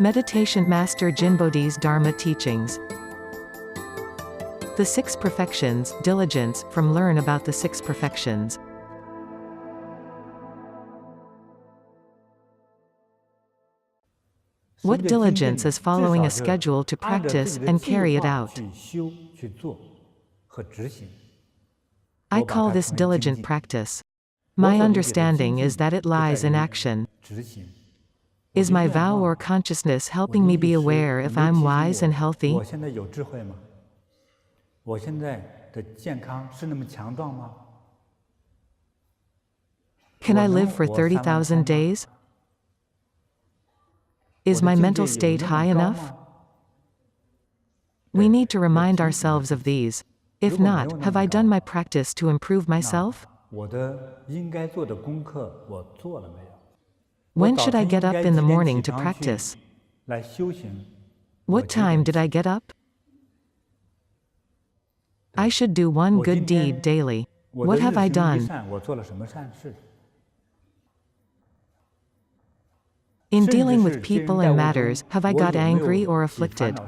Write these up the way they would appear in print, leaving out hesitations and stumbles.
Meditation Master JinBodhi's Dharma teachings. The Six Perfections, Diligence, from Learn about the Six Perfections. What diligence is following a schedule to practice and carry it out? I call this diligent practice. My understanding is that it lies in action. Is my vow or consciousness helping me be aware if I'm wise and healthy? Can I live for 30,000 days? Is my mental state high enough? We need to remind ourselves of these. If not, have I done my practice to improve myself? When should I get up in the morning to practice? What time did I get up? I should do one good deed daily. What have I done? In dealing with people and matters, have I got angry or afflicted?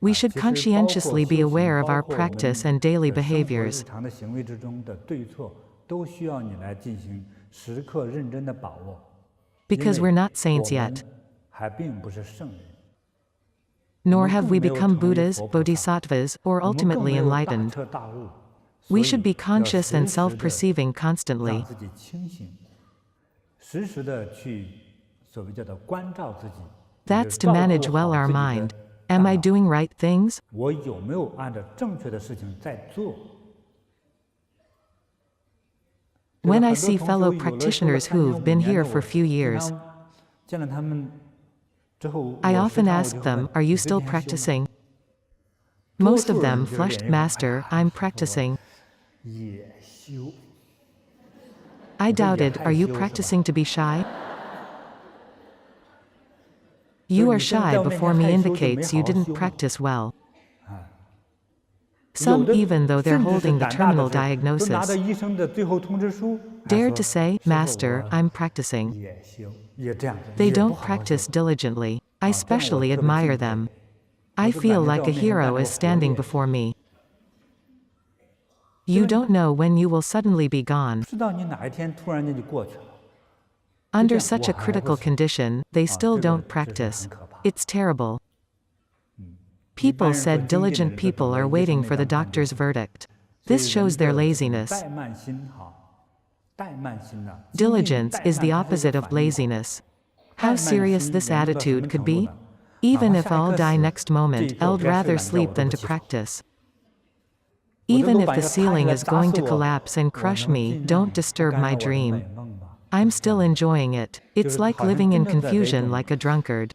We should conscientiously be aware of our practice and daily behaviors. Because we're not saints yet. Nor have we become Buddhas, Bodhisattvas, or ultimately enlightened. We should be conscious and self-perceiving constantly. That's to manage well our mind. Am I doing right things? When I see fellow practitioners who've been here for a few years, I often ask them, are you still practicing? Most of them flushed, Master, I'm practicing. I doubted, are you practicing to be shy? You are shy before me indicates you didn't practice well. Some, even though they're holding the terminal diagnosis, dared to say, Master, I'm practicing. They don't practice diligently. I specially admire them. I feel like a hero is standing before me. You don't know when you will suddenly be gone. Under such a critical condition, they still don't practice. It's terrible. People said diligent people are waiting for the doctor's verdict. This shows their laziness. Diligence is the opposite of laziness. How serious this attitude could be? Even if I'll die next moment, I'd rather sleep than to practice. Even if the ceiling is going to collapse and crush me, don't disturb my dream. I'm still enjoying it. It's like living in confusion like a drunkard.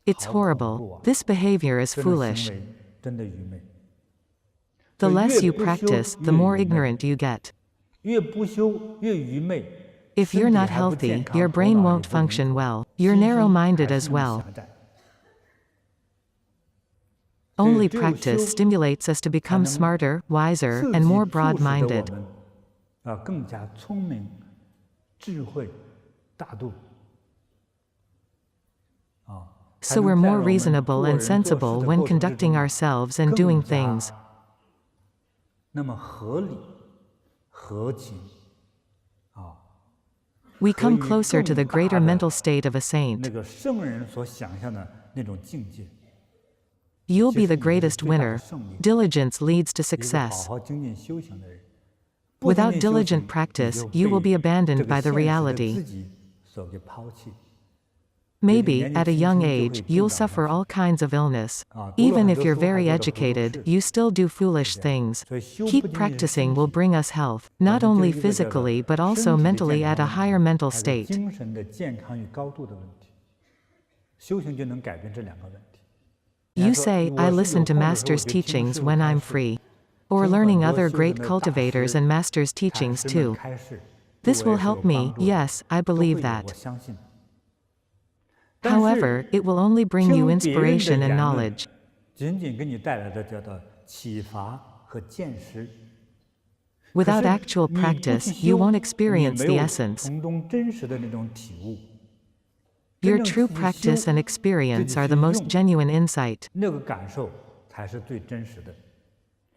It's horrible. This behavior is foolish. The less you practice, the more ignorant you get. If you're not healthy, your brain won't function well. You're narrow-minded as well. Only practice stimulates us to become smarter, wiser, and more broad-minded. So we're more reasonable and sensible when conducting ourselves and doing things. We come closer to the greater mental state of a saint. You'll be the greatest winner. Diligence leads to success. Without diligent practice, you will be abandoned by the reality. Maybe, at a young age, you'll suffer all kinds of illness. Even if you're very educated, you still do foolish things. Keep practicing will bring us health, not only physically but also mentally at a higher mental state. You say, I listen to Master's teachings when I'm free. Or learning other great cultivators and Master's teachings too. This will help me, yes, I believe that. However, it will only bring you inspiration and knowledge. 仅仅给你带来的叫做启发和见识。 Without actual practice, you won't experience the essence. 从中真实的那种体悟。 Your true practice and experience are the most genuine insight. 那个感受才是最真实的。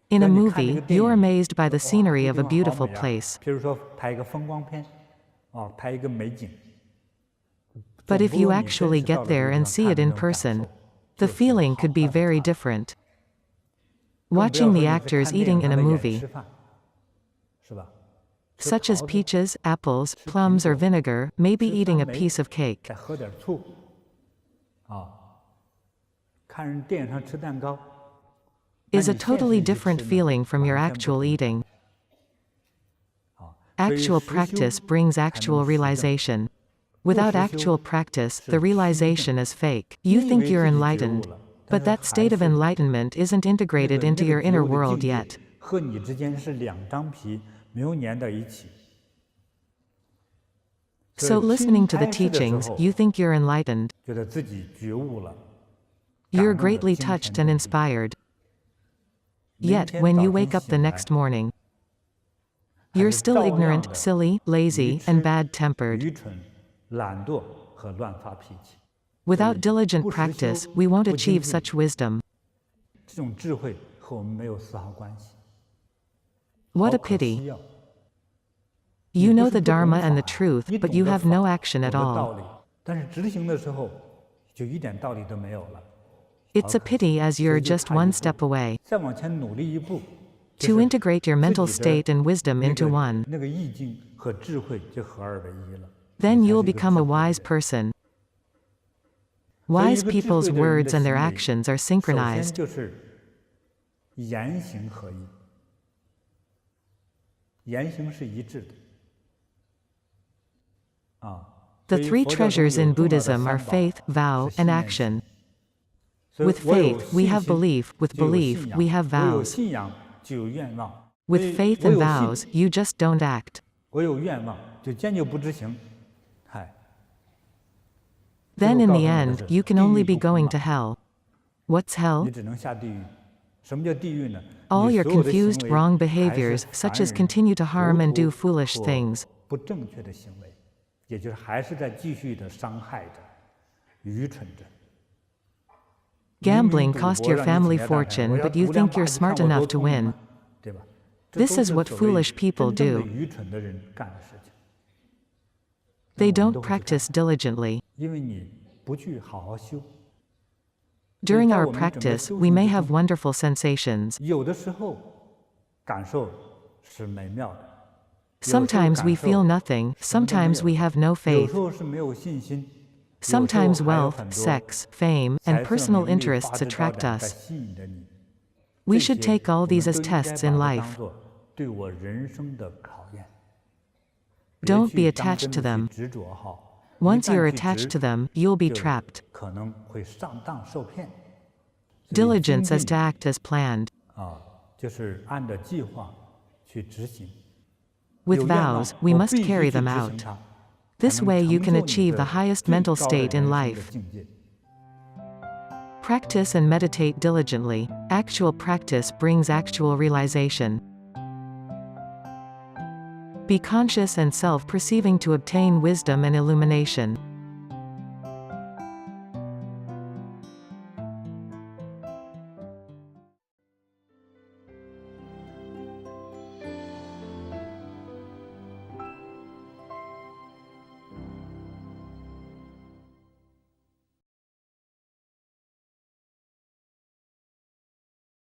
In a movie, you're amazed by the scenery of a beautiful place. 比如说拍一个风光片，拍一个美景。 But if you actually get there and see it in person, the feeling could be very different. Watching the actors eating in a movie, such as peaches, apples, plums, or vinegar, maybe eating a piece of cake. 再喝点醋，看人电影上吃蛋糕 Is a totally different feeling from your actual eating. Actual practice brings actual realization. Without actual practice, the realization is fake. You think you're enlightened, but that state of enlightenment isn't integrated into your inner world yet. 和你之间是两张皮，没有粘到一起。 So listening to the teachings, you think you're enlightened. 觉得自己觉悟了。 You're greatly touched and inspired. Yet, when you wake up the next morning, you're still ignorant, silly, lazy, and bad-tempered. 愚蠢、懒惰和乱发脾气。 Without diligent practice, we won't achieve such wisdom. 这种智慧和我们没有丝毫关系。 What a pity. You know the Dharma and the truth, but you have no action at all. 但是执行的时候，就一点道理都没有了。 It's a pity as you're just one step away. 再往前努力一步， To integrate your mental state and wisdom into one, 那个意境和智慧就合二为一了。 then you'll become a wise person. Wise people's words and their actions are 首先 synchronized. 就是言行合一，言行是一致的。 The three treasures in Buddhism are faith, vow, and action. With faith, we have belief. With belief, we have 我有 vows. 信仰就有愿望。 With faith and vows, you just don't act. 我有愿望就坚决不执行。嗨， Then in the end, you can only be going to hell. What's hell? 你只能下地狱。什么叫地狱呢？ All 你 your 所有的行 confused, 为 wrong 还是 behaviors, 凡 such as 人 continue to harm and do 糊涂 foolish 或 things. 不正确的行为，也就是还是在继续的伤害着、愚蠢着。 Gambling cost your family fortune, but you think you're smart enough to win. 对吧？ This is what foolish people 真正的 do. 愚蠢的人干的事情。 They don't practice diligently. 因为你不去好好修。 During our practice, we may have wonderful sensations. 有的时候感受是美妙的，有时候 Sometimes we 感受 feel nothing, 什么都没 sometimes 有 we have no 有 faith. 时候是没有信心， Sometimes 有时候还有 wealth, 很多 sex, fame, 财 and 色 personal 名利 interests 花枝招 attract 展在 us. 吸引着你。 We 这 should 些 take all 我们 these 都 as 应该 tests in 把它 life. 当作对我人生的考验。 Don't 别 be 去当 attached 真 to 地 them. 去执着好， Once 一旦 you're 去 attached 执 to them, you'll be 就 trapped. 可能会上当受骗。所以 Diligence 精 is 进 to act as planned. 就是按照计划去执行。 With 有愿望 vows, we 我 must 必须 carry 去 them 执行 out. 它， This 才能 way you 成 can 就你 achieve 的 the highest 最 mental 高的 state in 人生的 life. 境界。 Practice and meditate diligently. Actual practice brings actual realization. Be conscious and self-perceiving to obtain wisdom and illumination.